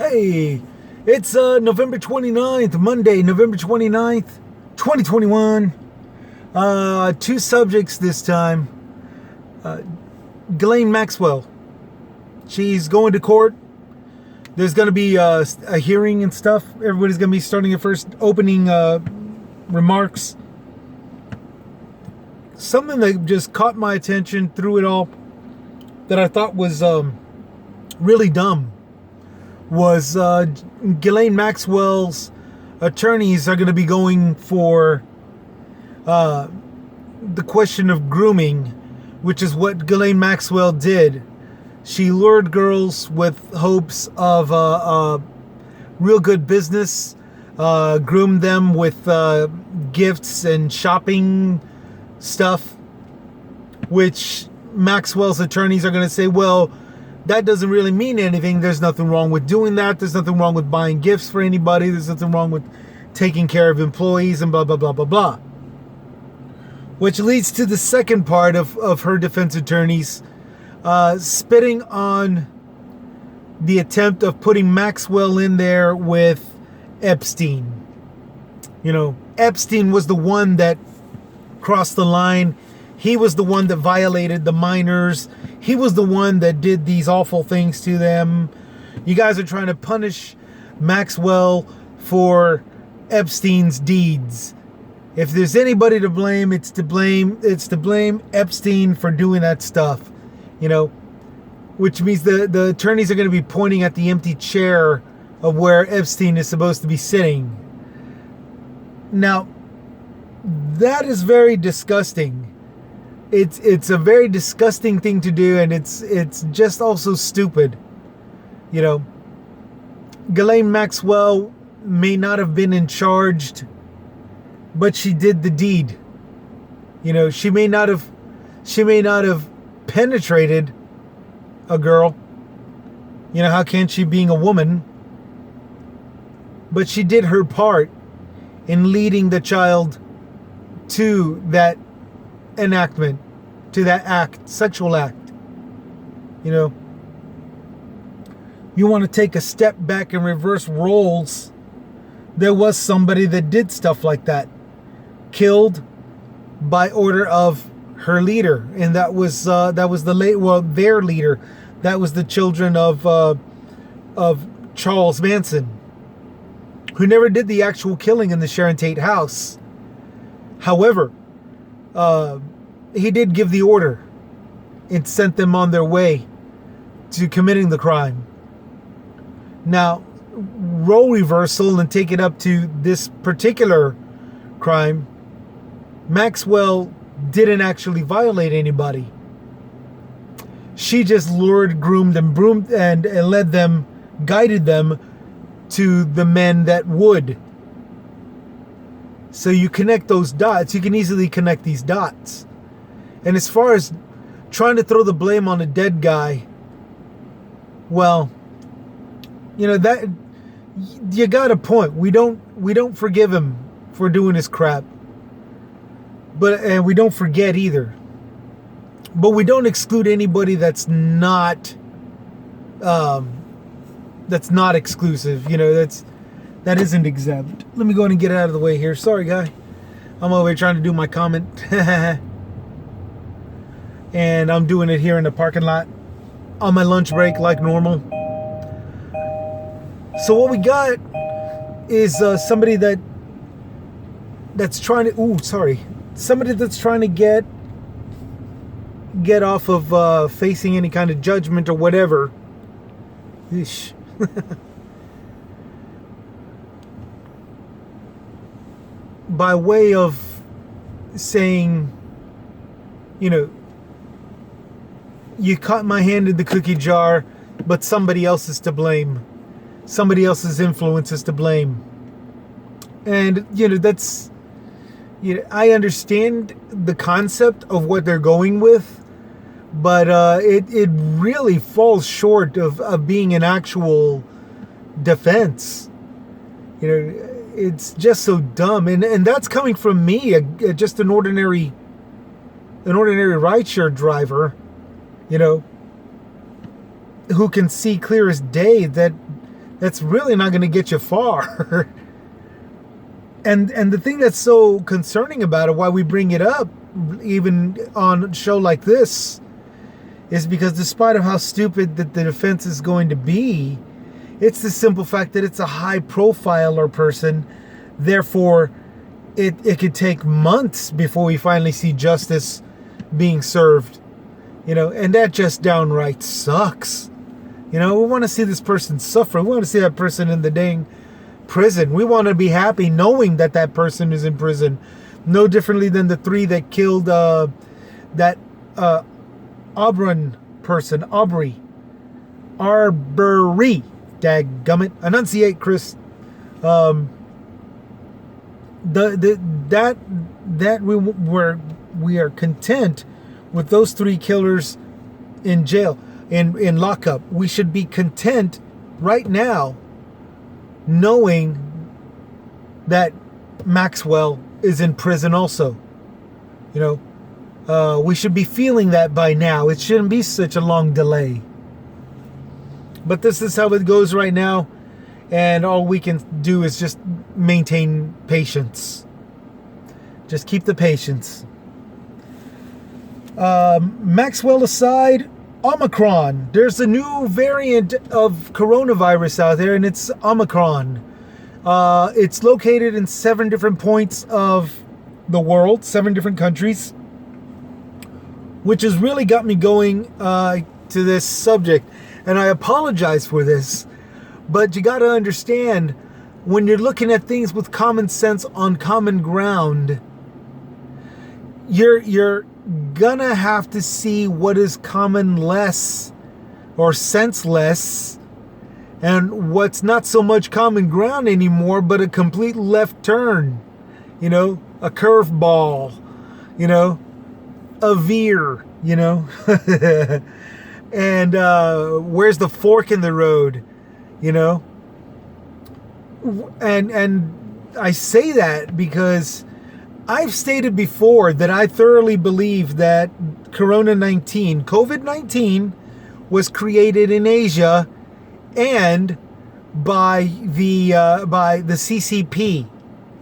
Hey, it's November 29th, Monday, November 29th, 2021. Two subjects this time. Ghislane Maxwell. She's going to court. There's going to be a hearing and stuff. Everybody's going to be starting their first opening remarks. Something that just caught my attention through it all that I thought was really dumb was Ghislane Maxwell's attorneys are going to be going for the question of grooming, which is what Ghislane Maxwell did. She lured girls with hopes of real good business, groomed them with gifts and shopping stuff, which Maxwell's attorneys are going to say, well, that doesn't really mean anything. There's nothing wrong with doing that. There's nothing wrong with buying gifts for anybody. There's nothing wrong with taking care of employees and blah, blah, blah, blah, blah. Which leads to the second part of her defense attorneys spitting on the attempt of putting Maxwell in there with Epstein. You know, Epstein was the one that crossed the line. He was the one that violated the minors. He was the one that did these awful things to them. You guys are trying to punish Maxwell for Epstein's deeds. If there's anybody to blame, it's to blame Epstein for doing that stuff. You know, which means the attorneys are going to be pointing at the empty chair of where Epstein is supposed to be sitting. Now, that is very disgusting. It's a very disgusting thing to do, and it's just also stupid. You know, Ghislane Maxwell may not have been in charge, but she did the deed. You know, she may not have penetrated a girl. You know, how can she, being a woman? But she did her part in leading the child to that enactment, to that act, sexual act. You know, you want to take a step back and reverse roles. There was somebody that did stuff like that, killed by order of her leader, and that was their leader. That was the children of Charles Manson, who never did the actual killing in the Sharon Tate house. However, he did give the order and sent them on their way to committing the crime. Now, role reversal and take it up to this particular crime. Maxwell didn't actually violate anybody. She just lured, groomed, and led them, guided them to the men that would. So you connect those dots. You can easily connect these dots. And as far as trying to throw the blame on a dead guy, well, you know, that you got a point. We don't forgive him for doing his crap. And we don't forget either. But we don't exclude anybody that's not exclusive. You know, that isn't exempt. Let me go ahead and get it out of the way here. Sorry, guy. I'm over here trying to do my comment. And I'm doing it here in the parking lot on my lunch break like normal. So what we got is somebody that's trying to... Somebody that's trying to get off of facing any kind of judgment or whatever. Eesh. By way of saying, you know, you caught my hand in the cookie jar, but somebody else is to blame. Somebody else's influence is to blame. And, you know, that's... You know, I understand the concept of what they're going with, but it really falls short of being an actual defense. You know, it's just so dumb, and that's coming from me, just an ordinary rideshare driver, you know, who can see clear as day that That's really not going to get you far. And the thing that's so concerning about it, why we bring it up, even on a show like this, is because despite of how stupid that the defense is going to be, it's the simple fact that it's a high profiler person. Therefore, it could take months before we finally see justice being served. And that just downright sucks. We want to see this person suffer. We want to see that person in the dang prison. We want to be happy knowing that that person is in prison. No differently than the 3 that killed that Aubrey. Arbery. Dadgummit. Enunciate, Chris. We are content with those 3 killers in jail, in lockup. We should be content right now knowing that Maxwell is in prison also. We should be feeling that by now. It shouldn't be such a long delay. But this is how it goes right now, and all we can do is just maintain patience. Just keep the patience. Maxwell aside, Omicron. There's a new variant of coronavirus out there, and it's Omicron. It's located in 7 different points of the world, 7 different countries, which has really got me going to this subject. And I apologize for this, but you got to understand, when you're looking at things with common sense on common ground, you're gonna have to see what is commonless or senseless and what's not so much common ground anymore, but a complete left turn, a curveball, a veer, and where's the fork in the road, and I say that because I've stated before that I thoroughly believe that COVID-19 was created in Asia and by the CCP,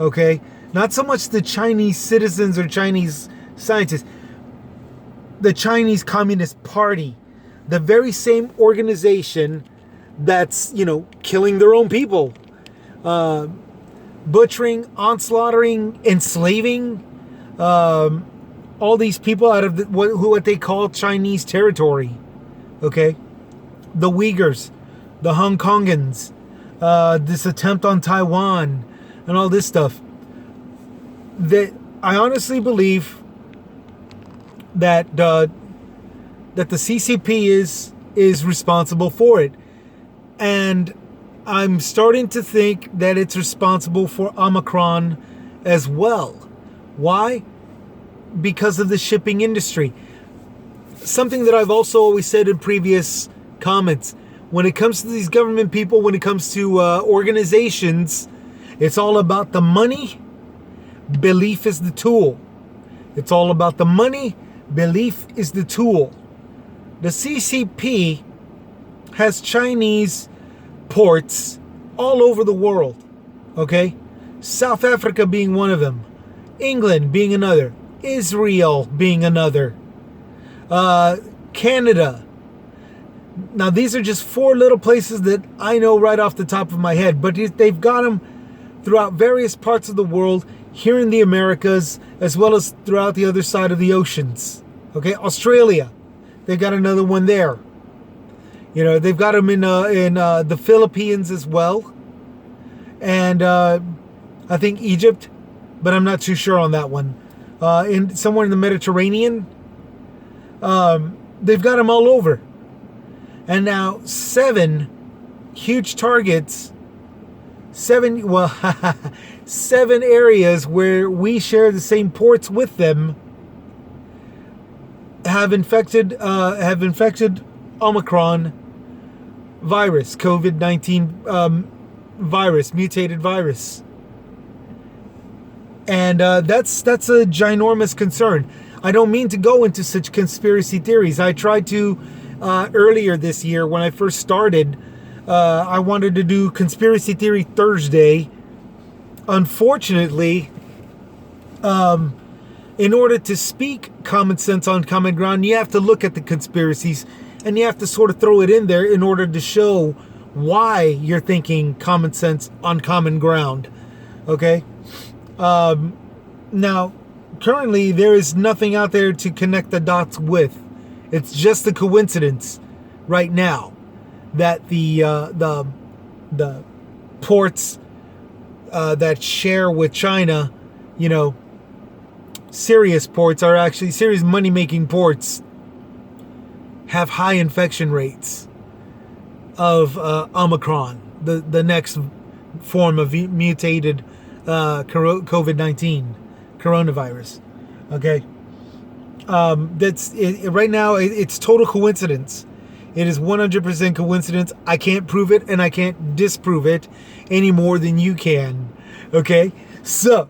okay? Not so much the Chinese citizens or Chinese scientists, the Chinese Communist Party, the very same organization that's, killing their own people, butchering, onslaughtering, enslaving all these people out of what they call Chinese territory. Okay? The Uyghurs, the Hong Kongans, this attempt on Taiwan, and all this stuff. That I honestly believe that the CCP is responsible for it. And I'm starting to think that it's responsible for Omicron as well. Why? Because of the shipping industry. Something that I've also always said in previous comments. When it comes to these government people, when it comes to organizations, it's all about the money. Belief is the tool. It's all about the money. Belief is the tool. The CCP has Chinese ports all over the world, okay? South Africa being one of them, England being another, Israel being another, Canada. Now, these are just 4 little places that I know right off the top of my head, but they've got them throughout various parts of the world, here in the Americas, as well as throughout the other side of the oceans, okay? Australia, they've got another one there. They've got them in the Philippines as well. And I think Egypt, but I'm not too sure on that one. Somewhere in the Mediterranean. They've got them all over. And now 7 huge targets, 7 areas where we share the same ports with them have infected Omicron virus, COVID-19 virus, mutated virus. And that's a ginormous concern. I don't mean to go into such conspiracy theories. I tried to earlier this year when I first started I wanted to do Conspiracy Theory Thursday. Unfortunately, in order to speak common sense on common ground, you have to look at the conspiracies and you have to sort of throw it in there in order to show why you're thinking common sense on common ground. Okay? Now, currently, there is nothing out there to connect the dots with. It's just a coincidence right now that the ports that share with China, you know, serious ports are actually serious money-making ports, have high infection rates of Omicron, the next form of mutated COVID-19 coronavirus. Okay, that's it, right now. It's total coincidence. It is 100% coincidence. I can't prove it and I can't disprove it any more than you can. Okay, so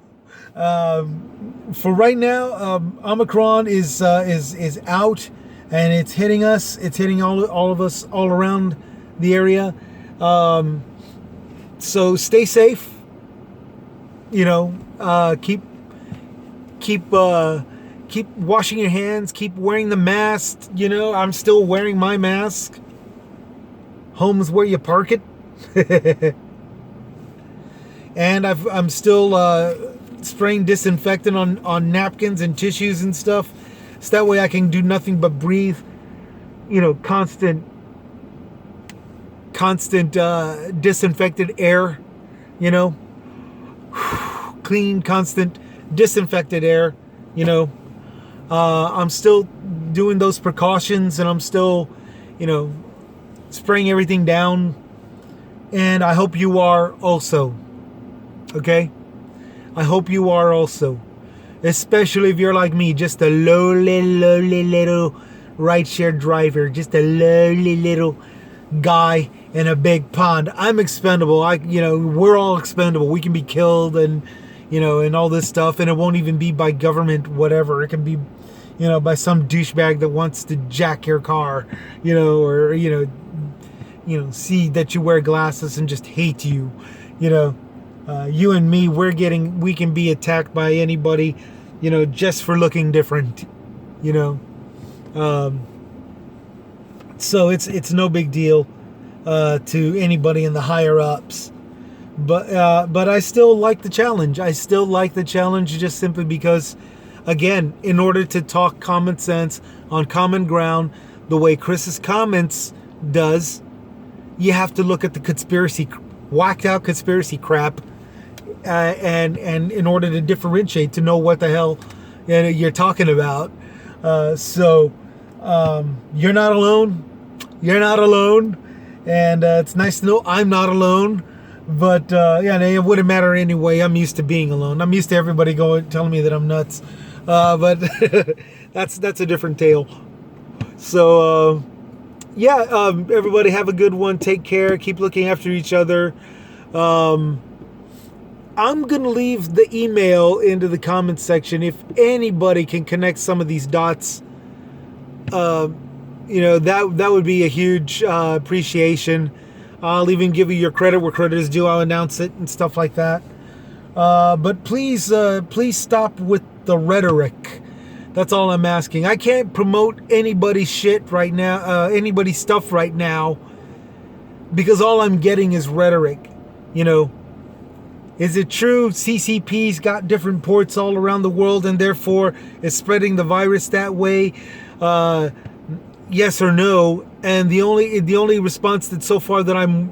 for right now, Omicron is out and it's hitting us. It's hitting all of us all around the area. So stay safe. You know, keep washing your hands, keep wearing the mask. You know, I'm still wearing my mask. Home's where you park it. And I'm still spraying disinfectant on napkins and tissues and stuff. So that way I can do nothing but breathe, you know, constant disinfected air, you know, clean, constant disinfected air, you know. I'm still doing those precautions and I'm still, you know, spraying everything down. And I hope you are also. Okay? I hope you are also. Especially if you're like me, just a lowly little rideshare driver. Just a lowly little guy in a big pond. I'm expendable. We're all expendable. We can be killed and, you know, and all this stuff. And it won't even be by government, whatever. It can be, you know, by some douchebag that wants to jack your car, you know, or, you know, see that you wear glasses and just hate you, you know. You and me, we can be attacked by anybody, you know, just for looking different, you know. So it's no big deal to anybody in the higher ups. But I still like the challenge. I still like the challenge just simply because, again, in order to talk common sense on common ground, the way Chris's comments does, you have to look at the whacked out conspiracy crap, and in order to differentiate, to know what the hell you're talking about. So you're not alone. You're not alone, and it's nice to know I'm not alone. But yeah, it wouldn't matter anyway. I'm used to being alone. I'm used to everybody telling me that I'm nuts. But that's a different tale. So yeah, everybody have a good one. Take care. Keep looking after each other. I'm gonna leave the email into the comments section if anybody can connect some of these dots. You know, that would be a huge appreciation. I'll even give you your credit where credit is due. I'll announce it and stuff like that. But please stop with the rhetoric. That's all I'm asking. I can't promote anybody's shit right now, anybody's stuff right now, because all I'm getting is rhetoric. You know, is it true CCP's got different ports all around the world and therefore is spreading the virus that way? Yes or no? And the only response that so far that I'm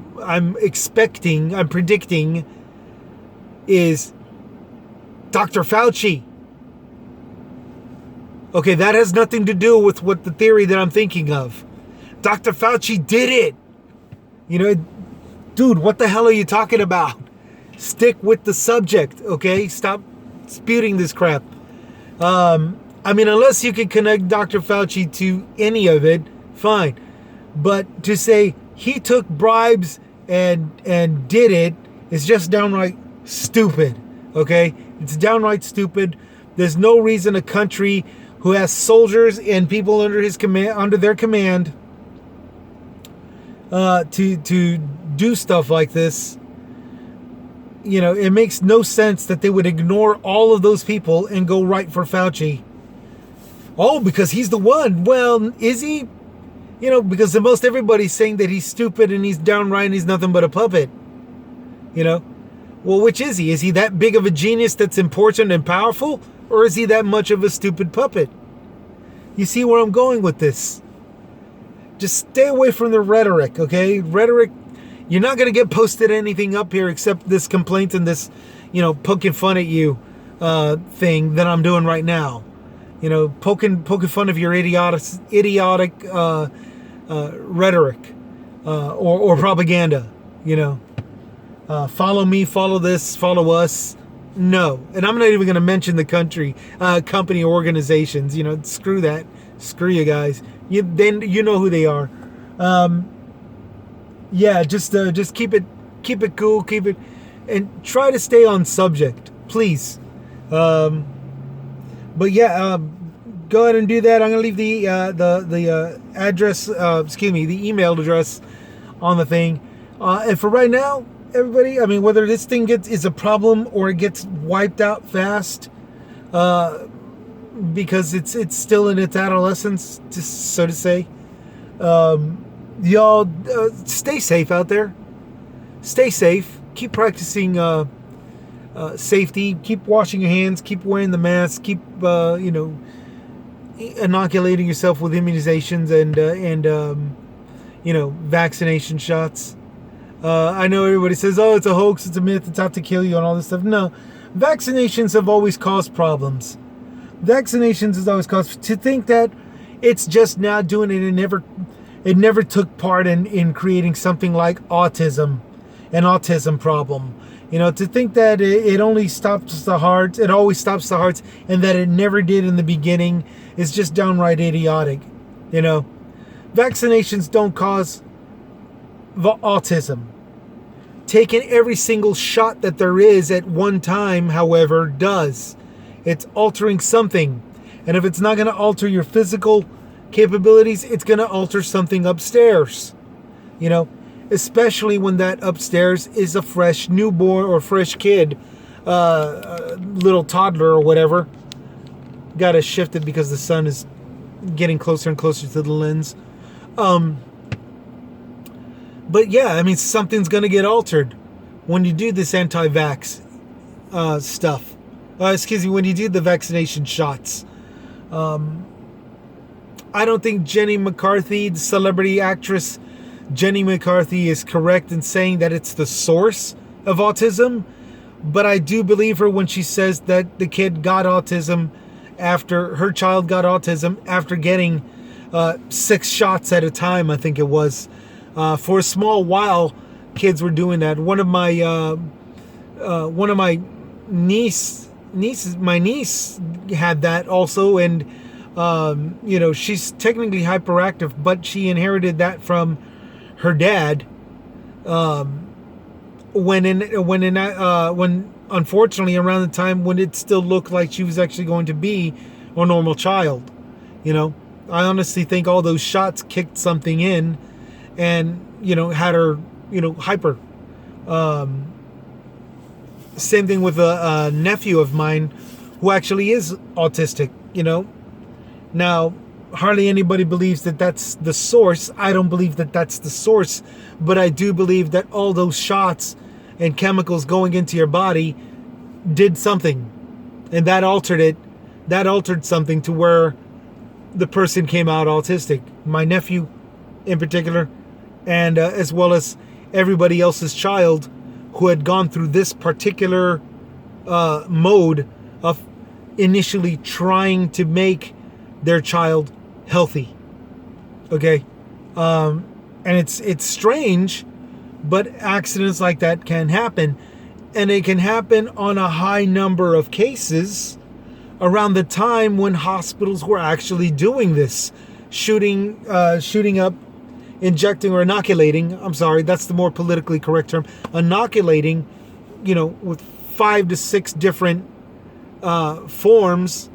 predicting is Dr. Fauci. Okay, that has nothing to do with what the theory that I'm thinking of. Dr. Fauci did it. You know, dude, what the hell are you talking about? Stick with the subject, okay? Stop spewing this crap. I mean, unless you can connect Dr. Fauci to any of it, fine. But to say he took bribes and did it is just downright stupid, okay? It's downright stupid. There's no reason a country who has soldiers and people under their command, to do stuff like this. It makes no sense that they would ignore all of those people and go right for Fauci. Oh, because he's the one. Well, is he? Because the most everybody's saying that he's stupid and he's downright and he's nothing but a puppet. Well, which is he? Is he that big of a genius that's important and powerful? Or is he that much of a stupid puppet? You see where I'm going with this? Just stay away from the rhetoric, okay? Rhetoric, you're not going to get posted anything up here except this complaint and this, poking fun at you thing that I'm doing right now. Poking fun of your idiotic rhetoric or propaganda, follow me, follow this, follow us. No. And I'm not even going to mention the company organizations, screw that. Screw you guys. You know who they are. Just keep it cool, and try to stay on subject, please. But yeah, go ahead and do that. I'm gonna leave the address, the email address on the thing. And for right now, everybody, whether this thing is a problem or it gets wiped out fast, because it's still in its adolescence, so to say. Y'all stay safe out there. Stay safe. Keep practicing safety. Keep washing your hands. Keep wearing the mask. Keep inoculating yourself with immunizations and vaccination shots. I know everybody says, "Oh, it's a hoax. It's a myth. It's out to kill you," and all this stuff. No, vaccinations have always caused problems. Vaccinations has always caused. To think that it's just now doing it, it never took part in creating something like autism, an autism problem. To think that it only stops the hearts, it always stops the hearts, and that it never did in the beginning is just downright idiotic. Vaccinations don't cause autism. Taking every single shot that there is at one time, however, does. It's altering something. And if it's not going to alter your physical capabilities, it's going to alter something upstairs. Especially when that upstairs is a fresh newborn or fresh kid, little toddler or whatever. Got to shift it because the sun is getting closer and closer to the lens. But yeah, something's going to get altered when you do this anti-vax stuff. When you do the vaccination shots. I don't think Jenny McCarthy, the celebrity actress Jenny McCarthy, is correct in saying that it's the source of autism. But I do believe her when she says that the kid got autism her child got autism after getting 6 shots at a time, I think it was. For a small while, kids were doing that. One of my niece had that also, and she's technically hyperactive, but she inherited that from her dad. When unfortunately around the time when it still looked like she was actually going to be a normal child, I honestly think all those shots kicked something in, and had her hyper. Same thing with a nephew of mine who actually is autistic. Now hardly anybody believes that that's the source. I don't believe that that's the source, but I do believe that all those shots and chemicals going into your body did something, and that altered it. That altered something to where the person came out autistic. My nephew in particular, and as well as everybody else's child who had gone through this particular mode of initially trying to make their child healthy. Okay? And it's strange, but accidents like that can happen. And it can happen on a high number of cases around the time when hospitals were actually doing this. Shooting up, injecting or inoculating, I'm sorry, that's the more politically correct term, inoculating, with 5 to 6 different forms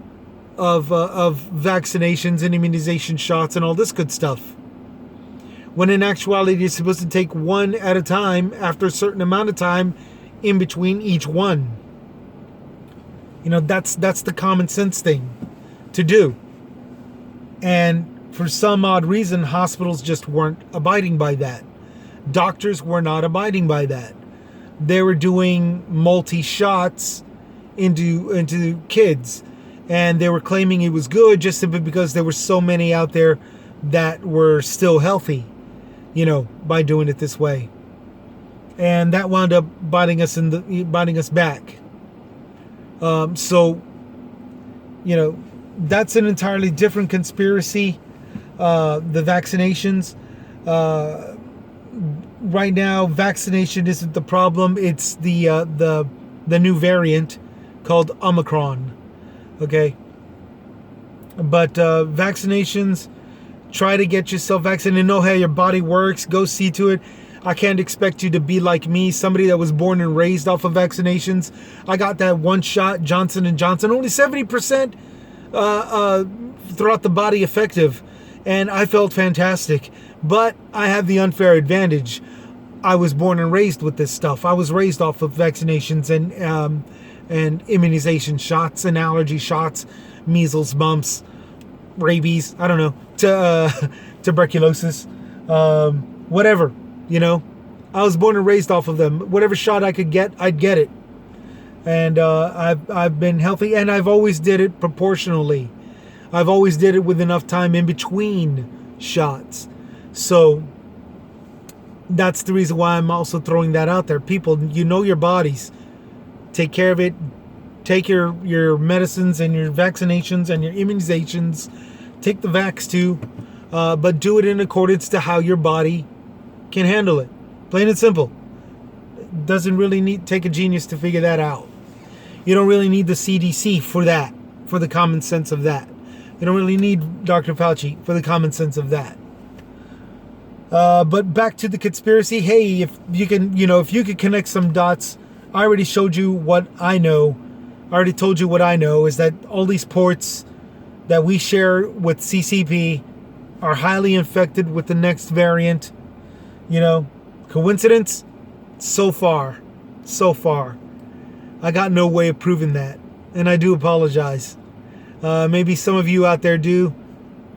of vaccinations and immunization shots and all this good stuff. when in actuality you're supposed to take one at a time after a certain amount of time in between each one. You know, that's the common sense thing to do. And for some odd reason, hospitals just weren't abiding by that. Doctors were not abiding by that. They were doing multi-shots into kids, and they were claiming it was good just simply because there were so many out there that were still healthy, you know, by doing it this way. And that wound up biting us back. So, you know, that's an entirely different conspiracy. The vaccinations. Right now, vaccination isn't the problem. It's the new variant called Omicron. Okay. But vaccinations, try to get yourself vaccinated. Know how your body works. Go see to it. I can't expect you to be like me, somebody that was born and raised off of vaccinations. I got that one shot, Johnson & Johnson, only 70% throughout the body effective. And I felt fantastic. But I have the unfair advantage. I was born and raised with this stuff. I was raised off of vaccinations and immunization shots and allergy shots, measles, mumps, rabies, I don't know, tuberculosis, whatever, you know. I was born and raised off of them. Whatever shot I could get, I'd get it. And I've been healthy, and I've always did it proportionally. I've always did it with enough time in between shots. So that's the reason why I'm also throwing that out there. People, you know your bodies. Take care of it. Take your medicines and your vaccinations and your immunizations. Take the vax too. But do it in accordance to how your body can handle it. Plain and simple. It doesn't really take a genius to figure that out. You don't really need the CDC for that, for the common sense of that. You don't really need Dr. Fauci for the common sense of that. But back to the conspiracy. Hey, if you could connect some dots, I already showed you what I know. I already told you what I know is that all these ports that we share with CCP are highly infected with the next variant. You know, coincidence? So far. I got no way of proving that. And I do apologize. Maybe some of you out there do.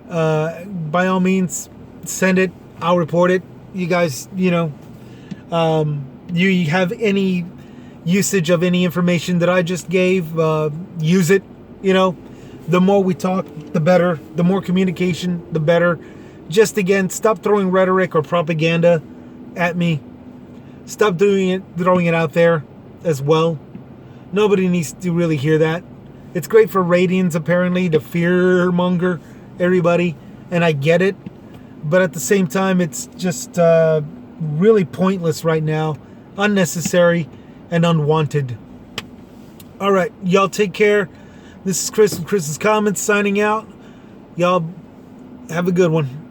By all means, send it. I'll report it. You guys, you know, you have any usage of any information that I just gave, use it. You know, the more we talk, the better. The more communication, the better. Just again, stop throwing rhetoric or propaganda at me. Stop throwing it out there as well. Nobody needs to really hear that. It's great for ratings, apparently, to fear-monger everybody, and I get it. But at the same time, it's just really pointless right now, unnecessary, and unwanted. All right, y'all take care. This is Chris from Chris's Comments signing out. Y'all have a good one.